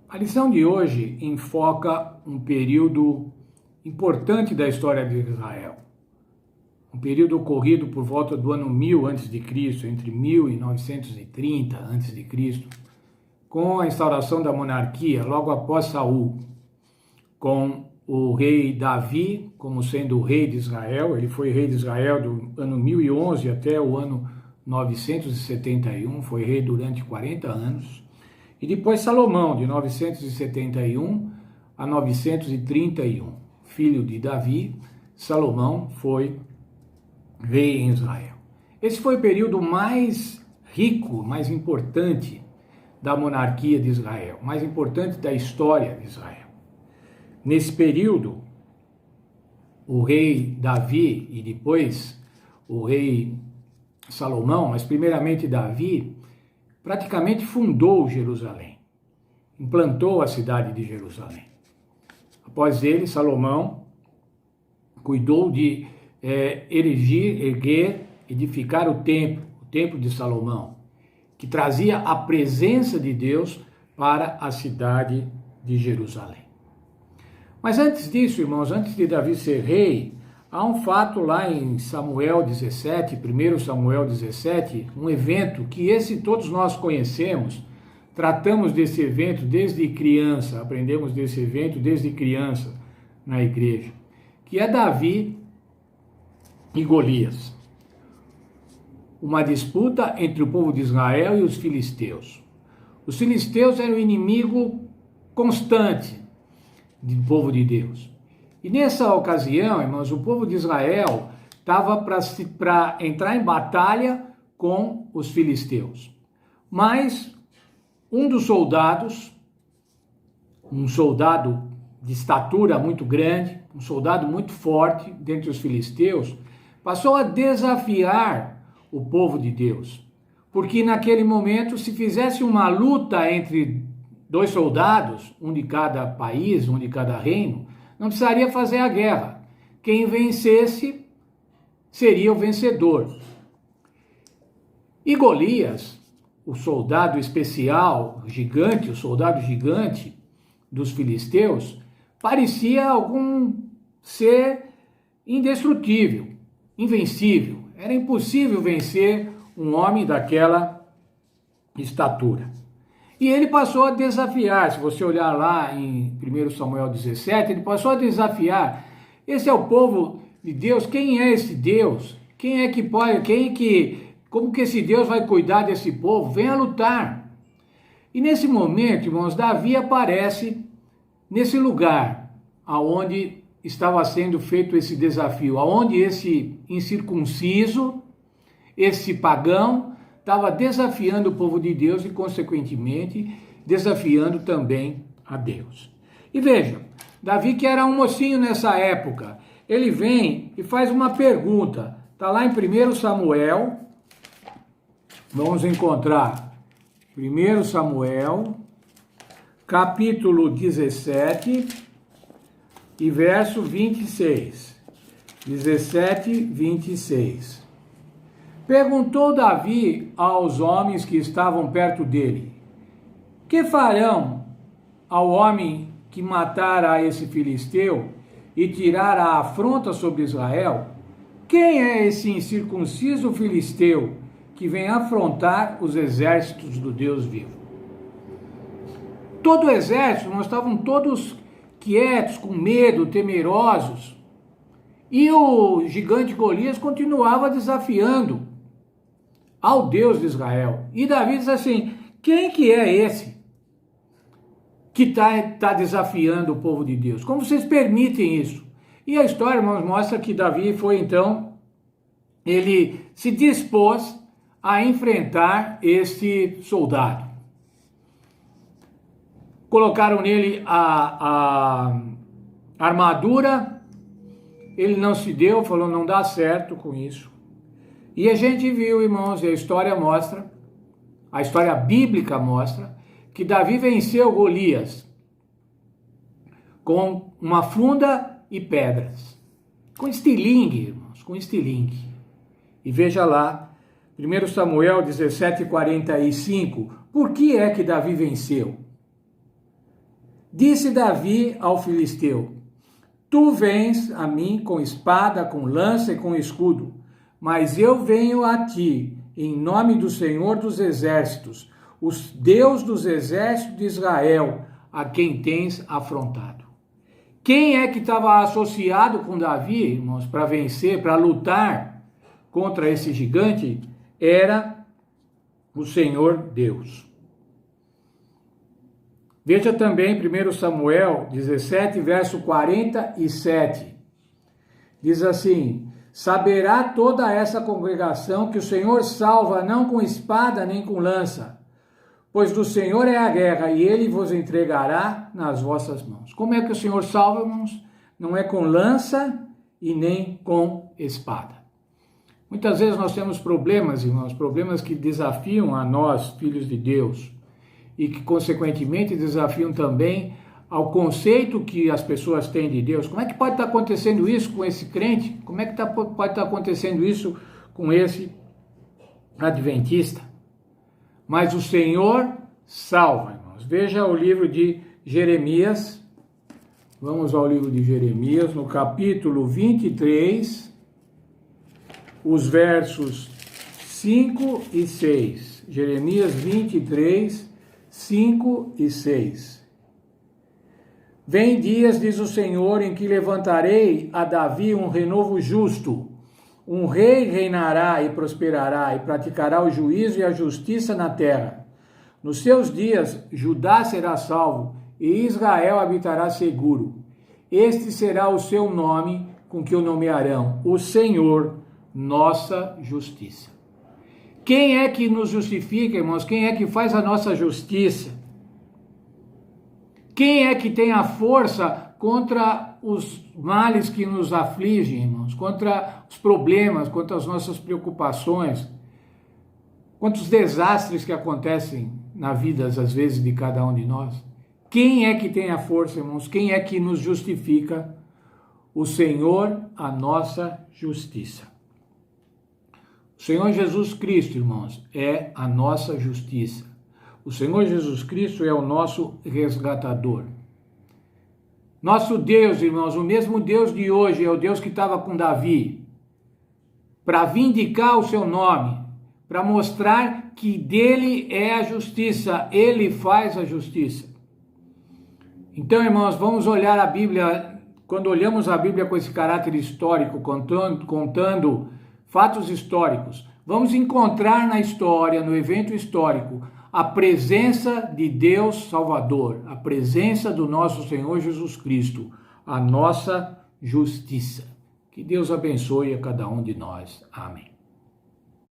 A lição de hoje enfoca um período importante da história de Israel. Um período ocorrido por volta do ano 1000 a.C., entre 1000 e 930 a.C., com a instauração da monarquia logo após Saul, com o rei Davi como sendo o rei de Israel. Ele foi rei de Israel do ano 1011 até o ano 971, foi rei durante 40 anos. E depois Salomão, de 971 a 931, filho de Davi, Salomão foi rei em Israel. Esse foi o período mais rico, mais importante da monarquia de Israel, mais importante da história de Israel. Nesse período, o rei Davi e depois o rei Salomão, mas primeiramente Davi, praticamente fundou Jerusalém, implantou a cidade de Jerusalém. Após ele, Salomão cuidou de erguer, edificar o templo de Salomão, que trazia a presença de Deus para a cidade de Jerusalém. Mas antes disso, irmãos, antes de Davi ser rei, há um fato lá em Samuel 17, 1 Samuel 17, um evento que todos nós conhecemos, tratamos desse evento desde criança, aprendemos desse evento desde criança na igreja, que é Davi e Golias. Uma disputa entre o povo de Israel e os filisteus. Os filisteus eram o inimigo constante do povo de Deus. E nessa ocasião, irmãos, o povo de Israel estava para entrar em batalha com os filisteus. Mas um dos soldados, um soldado de estatura muito grande, um soldado muito forte dentre os filisteus, passou a desafiar o povo de Deus. Porque naquele momento, se fizesse uma luta entre dois soldados, um de cada país, um de cada reino, não precisaria fazer a guerra. Quem vencesse seria o vencedor. E Golias, o soldado especial, gigante, o soldado gigante dos filisteus, parecia algum ser indestrutível, invencível. Era impossível vencer um homem daquela estatura. E ele passou a desafiar, se você olhar lá em 1 Samuel 17, ele passou a desafiar. Esse é o povo de Deus. Quem é esse Deus? Quem é que pode, como que esse Deus vai cuidar desse povo? Venha lutar. E nesse momento, irmãos, Davi aparece nesse lugar aonde estava sendo feito esse desafio, aonde esse incircunciso, esse pagão, estava desafiando o povo de Deus e, consequentemente, desafiando também a Deus. E veja, Davi, que era um mocinho nessa época, ele vem e faz uma pergunta. Está lá em 1 Samuel, vamos encontrar 1 Samuel, capítulo 17 e verso 26. 17, 26. Perguntou Davi aos homens que estavam perto dele: que farão ao homem que matar a esse filisteu e tirar a afronta sobre Israel? Quem é esse incircunciso filisteu que vem afrontar os exércitos do Deus vivo? Todo o exército, nós estavam todos quietos, com medo, temerosos. E o gigante Golias continuava desafiando ao Deus de Israel. E Davi diz assim: quem que é esse que está desafiando o povo de Deus? Como vocês permitem isso? E a história, irmãos, mostra que Davi foi então, ele se dispôs a enfrentar esse soldado. Colocaram nele a armadura, ele não se deu, falou: não dá certo com isso. E a gente viu, irmãos, e a história mostra, a história bíblica mostra, que Davi venceu Golias com uma funda e pedras. Com estilingue, irmãos, com estilingue. E veja lá, 1 Samuel 17:45, por que é que Davi venceu? Disse Davi ao filisteu: Tu vens a mim com espada, com lança e com escudo, mas eu venho a ti em nome do Senhor dos Exércitos, o Deus dos exércitos de Israel, a quem tens afrontado. Quem é que estava associado com Davi, irmãos, para vencer, para lutar contra esse gigante? Era o Senhor Deus. Veja também 1 Samuel 17, verso 47. Diz assim: Saberá toda essa congregação que o Senhor salva não com espada nem com lança, pois do Senhor é a guerra e ele vos entregará nas vossas mãos. Como é que o Senhor salva, irmãos? Não é com lança e nem com espada. Muitas vezes nós temos problemas, irmãos, problemas que desafiam a nós, filhos de Deus, e que, consequentemente, desafiam também ao conceito que as pessoas têm de Deus. Como é que pode estar acontecendo isso com esse crente? Como é que pode estar acontecendo isso com esse adventista? Mas o Senhor salva, irmãos. Veja o livro de Jeremias. Vamos ao livro de Jeremias, no capítulo 23, os versos 5 e 6. Jeremias 23, 5 e 6. Vem dias, diz o Senhor, em que levantarei a Davi um renovo justo. Um rei reinará e prosperará e praticará o juízo e a justiça na terra. Nos seus dias, Judá será salvo e Israel habitará seguro. Este será o seu nome com que o nomearão: o Senhor, nossa justiça. Quem é que nos justifica, irmãos? Quem é que faz a nossa justiça? Quem é que tem a força contra os males que nos afligem, irmãos? Contra os problemas, contra as nossas preocupações, contra os desastres que acontecem na vida, às vezes, de cada um de nós? Quem é que tem a força, irmãos? Quem é que nos justifica? O Senhor, a nossa justiça. O Senhor Jesus Cristo, irmãos, é a nossa justiça. O Senhor Jesus Cristo é o nosso resgatador. Nosso Deus, irmãos, o mesmo Deus de hoje é o Deus que estava com Davi, para vindicar o seu nome, para mostrar que dele é a justiça, ele faz a justiça. Então, irmãos, vamos olhar a Bíblia, quando olhamos a Bíblia com esse caráter histórico, contando fatos históricos, vamos encontrar na história, no evento histórico, a presença de Deus Salvador, a presença do nosso Senhor Jesus Cristo, a nossa justiça. Que Deus abençoe a cada um de nós. Amém.